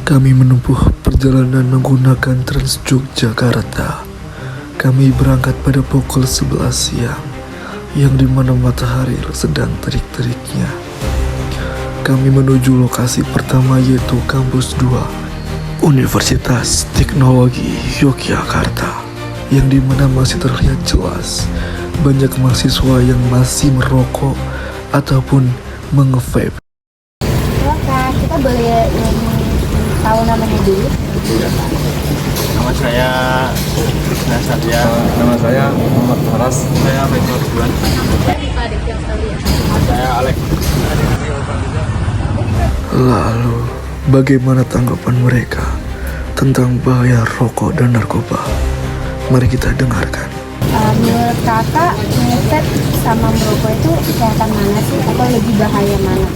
Kami menempuh perjalanan menggunakan Trans Yogyakarta. Kami berangkat pada pukul 11 siang, yang dimana matahari sedang terik-teriknya. Kami menuju lokasi pertama yaitu Kampus 2, Universitas Teknologi Yogyakarta, yang dimana masih terlihat jelas banyak mahasiswa yang masih merokok ataupun mengevape. Silakan, kita boleh tahu namanya dulu. Nama saya Krisna Satya. Nama saya Muhammad Faras. Saya Faisal Ridwan. Saya Alex. Lalu, bagaimana tanggapan mereka tentang bahaya rokok dan narkoba? Mari kita dengarkan. Menurut kakak, ngevape sama merokok itu kesehatan mana sih? Atau lebih bahaya mana?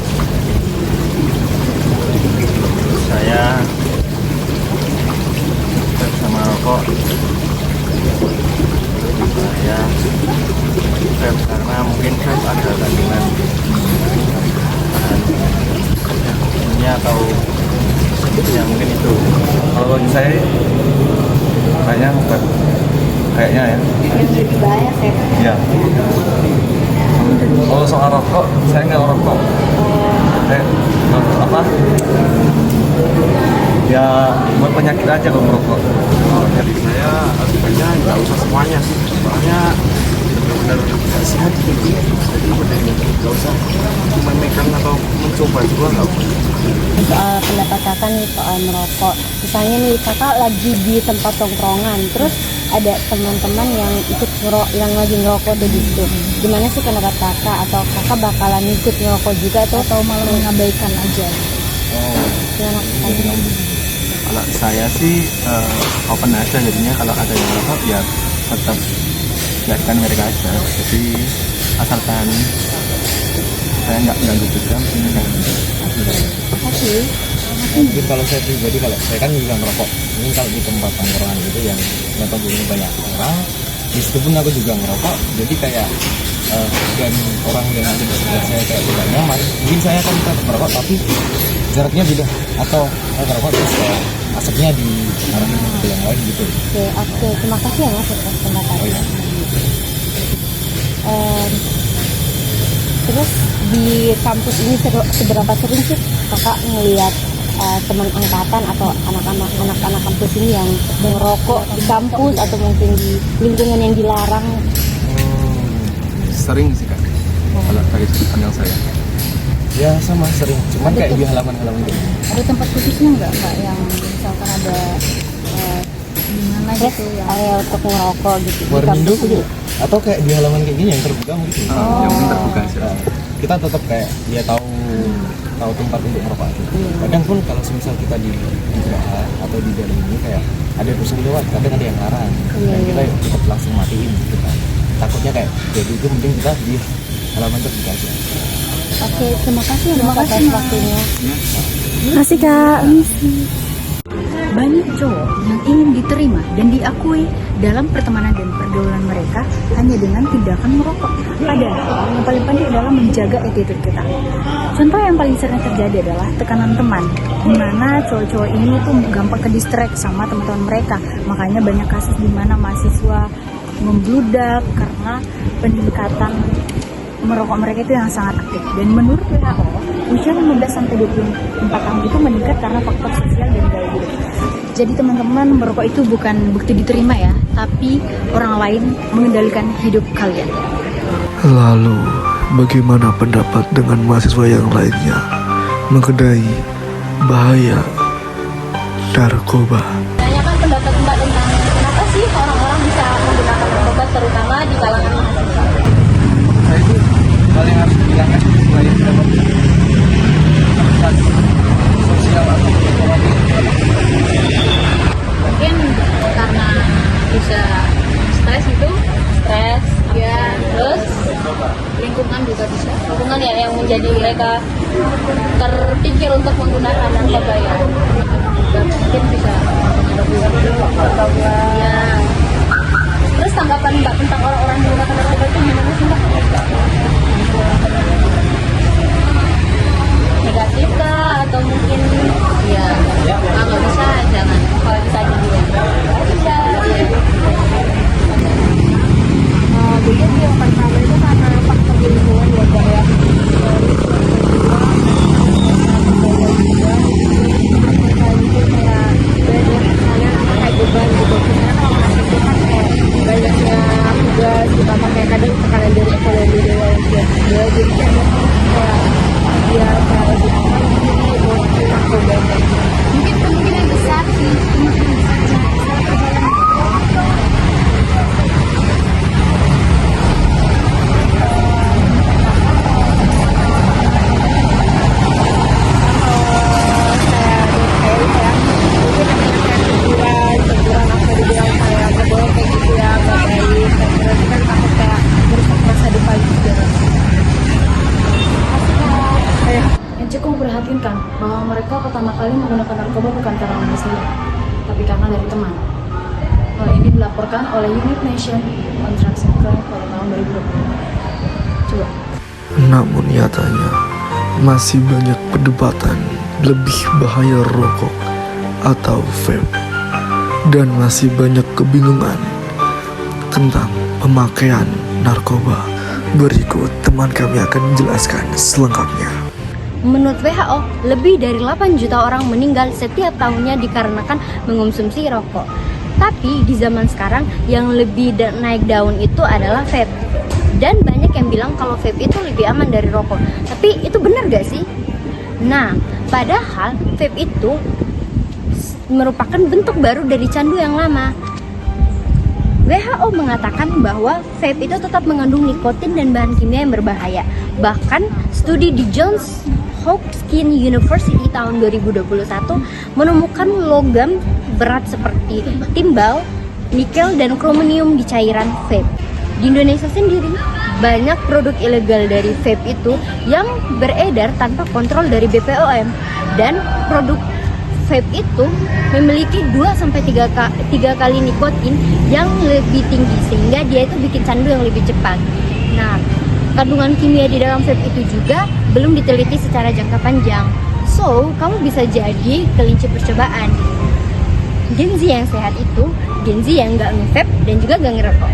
Saya sama rokok. Saya vape karena mungkin vape ada kandungan bahannya atau ya mungkin itu. Kalau bagi saya kayaknya bukan. Kayaknya ya. Yang lebih bahaya vape. Iya. Kalau soal rokok, saya nggak ngerokok. Apa? Ya buat penyakit aja kalau merokok. Jadi saya sebenarnya nggak usah semuanya sih. Soalnya benar-benar nggak sehat gitu. Jadi benar-benar nggak usah cuma megang atau mencoba juga nggak usah. Soal pendapat kakak nih soal merokok, misalnya nih kakak lagi di tempat tongkrongan, terus ada teman-teman yang ikut yang lagi ngerokok di situ. Gimana sih pendapat kakak? Atau kakak bakalan ikut ngerokok juga atau malah mengabaikan aja? Gimana kakak? Kalau saya sih open aja jadinya, kalau ada yang merokok ya tetap biarkan mereka aja. Jadi asalkan saya nggak ganggu juga. Oke. Mungkin kalau saya pribadi, kalau saya kan juga ngerokok. Mungkin kalau di tempat tongkrongan gitu yang notabene banyak orang, di situ pun aku juga ngerokok. Jadi kayak dan orang yang ada di sekitar saya kayak tidak nyaman. Mungkin saya kan tetap merokok tapi jaraknya beda, atau saya ngerokok terus kayak asapnya di arah ke yang lain gitu. Oke, terima kasih ya mas atas pendapatnya. Terus di kampus ini seberapa sering sih kakak ngelihat teman angkatan atau anak-anak kampus ini yang merokok di kampus atau mungkin di lingkungan yang dilarang? Sering sih kak, kalau dari sudut pandang saya. Ya sama sering, cuman kayak di halaman-halaman gitu. Ada tempat khususnya nggak kak yang misalkan ada gimana gitu ya? Area untuk merokok gitu. di Warmindo kampus gitu, atau kayak di halaman kayak gini yang terbuka mungkin. Yang mungkin terbuka sih. Kita tetap kayak dia tahu tempat untuk merokok. Kadang pun kalau misal kita di geraha atau di dalam ini kayak ada person lewat, kadang ada yang larang, dan kita tetap langsung matiin gitu kan. Takutnya kayak jadi itu mending kita di halaman terbuka aja. Oke, terima kasih atas waktunya. Terima kasih kak. Banyak cowok yang ingin diterima dan diakui dalam pertemanan dan pergaulan mereka hanya dengan tindakan merokok. Padahal yang paling penting adalah menjaga attitude kita. Contoh yang paling sering terjadi adalah tekanan teman, di mana cowok-cowok ini tuh gampang ke distract sama teman-teman mereka. Makanya banyak kasus di mana mahasiswa membludak karena peningkatan merokok mereka itu yang sangat aktif. Dan menurut WHO, usia 15 sampai 24 tahun itu meningkat karena faktor sosial dan gaya hidup. Jadi teman-teman, merokok itu bukan bukti diterima ya, tapi orang lain mengendalikan hidup kalian. Lalu, bagaimana pendapat dengan mahasiswa yang lainnya mengenai bahaya narkoba? Tanyakan pendapat Mbak tentang kenapa sih orang-orang bisa menggunakan narkoba terutama di kalangan mahasiswa. Saya itu hal yang harus dihilangkan selain dapat sosial atau ekonomi. Mungkin karena bisa stres ya, terus lingkungan juga bisa, lingkungan ya yang menjadi mereka terpikir untuk menggunakan narkoba ya, mungkin bisa ya. Terus tanggapan Mbak tentang orang-orang yang menggunakan narkoba itu gimana sih Mbak? Negatif kah atau mungkin ya juga, jadi kayak biar kayak lebih aman ini buat narkoba kayak gitu. Mungkin kemungkinan besar sih, kemungkinan besar teguran apa dibilang kayak nggak boleh kayak gitu ya, nggak baik, dan berarti kan takut kayak merusak masa depan juga. yang cukup memprihatinkan bahwa mereka pertama kali menggunakan narkoba bukan karena mereka sendiri, tapi karena dari teman. Hal ini dilaporkan oleh United Nations on Drugs and Crime pada tahun 2020. Coba. Namun nyatanya masih banyak perdebatan lebih bahaya rokok atau vape, dan masih banyak kebingungan tentang pemakaian narkoba. Berikut teman kami akan menjelaskan selengkapnya. Menurut WHO, lebih dari 8 juta orang meninggal setiap tahunnya dikarenakan mengonsumsi rokok. Tapi di zaman sekarang yang lebih naik daun itu adalah vape. Dan banyak yang bilang kalau vape itu lebih aman dari rokok. Tapi itu benar gak sih? Nah, padahal vape itu merupakan bentuk baru dari candu yang lama. WHO mengatakan bahwa vape itu tetap mengandung nikotin dan bahan kimia yang berbahaya. Bahkan studi di Johns Hopkins University tahun 2021 menemukan logam berat seperti timbal, nikel, dan kromonium di cairan vape. Di Indonesia sendiri, banyak produk ilegal dari vape itu yang beredar tanpa kontrol dari BPOM, dan produk vape itu memiliki 2-3 kali nikotin yang lebih tinggi, sehingga dia itu bikin candu yang lebih cepat. Nah, kandungan kimia di dalam vape itu juga belum diteliti secara jangka panjang. So, kamu bisa jadi kelinci percobaan. Gen Z yang sehat itu Gen Z yang nggak nge-vape dan juga nggak ngerokok.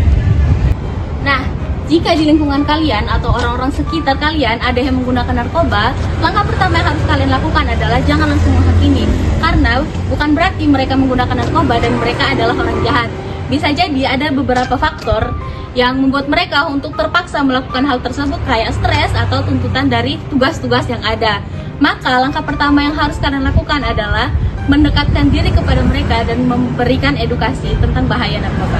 Nah, jika di lingkungan kalian atau orang-orang sekitar kalian ada yang menggunakan narkoba, langkah pertama yang harus kalian lakukan adalah jangan langsung menghakimi. Karena bukan berarti mereka menggunakan narkoba dan mereka adalah orang jahat. Bisa jadi ada beberapa faktor yang membuat mereka untuk terpaksa melakukan hal tersebut, kayak stres atau tuntutan dari tugas-tugas yang ada. Maka langkah pertama yang harus kalian lakukan adalah mendekatkan diri kepada mereka dan memberikan edukasi tentang bahaya narkoba.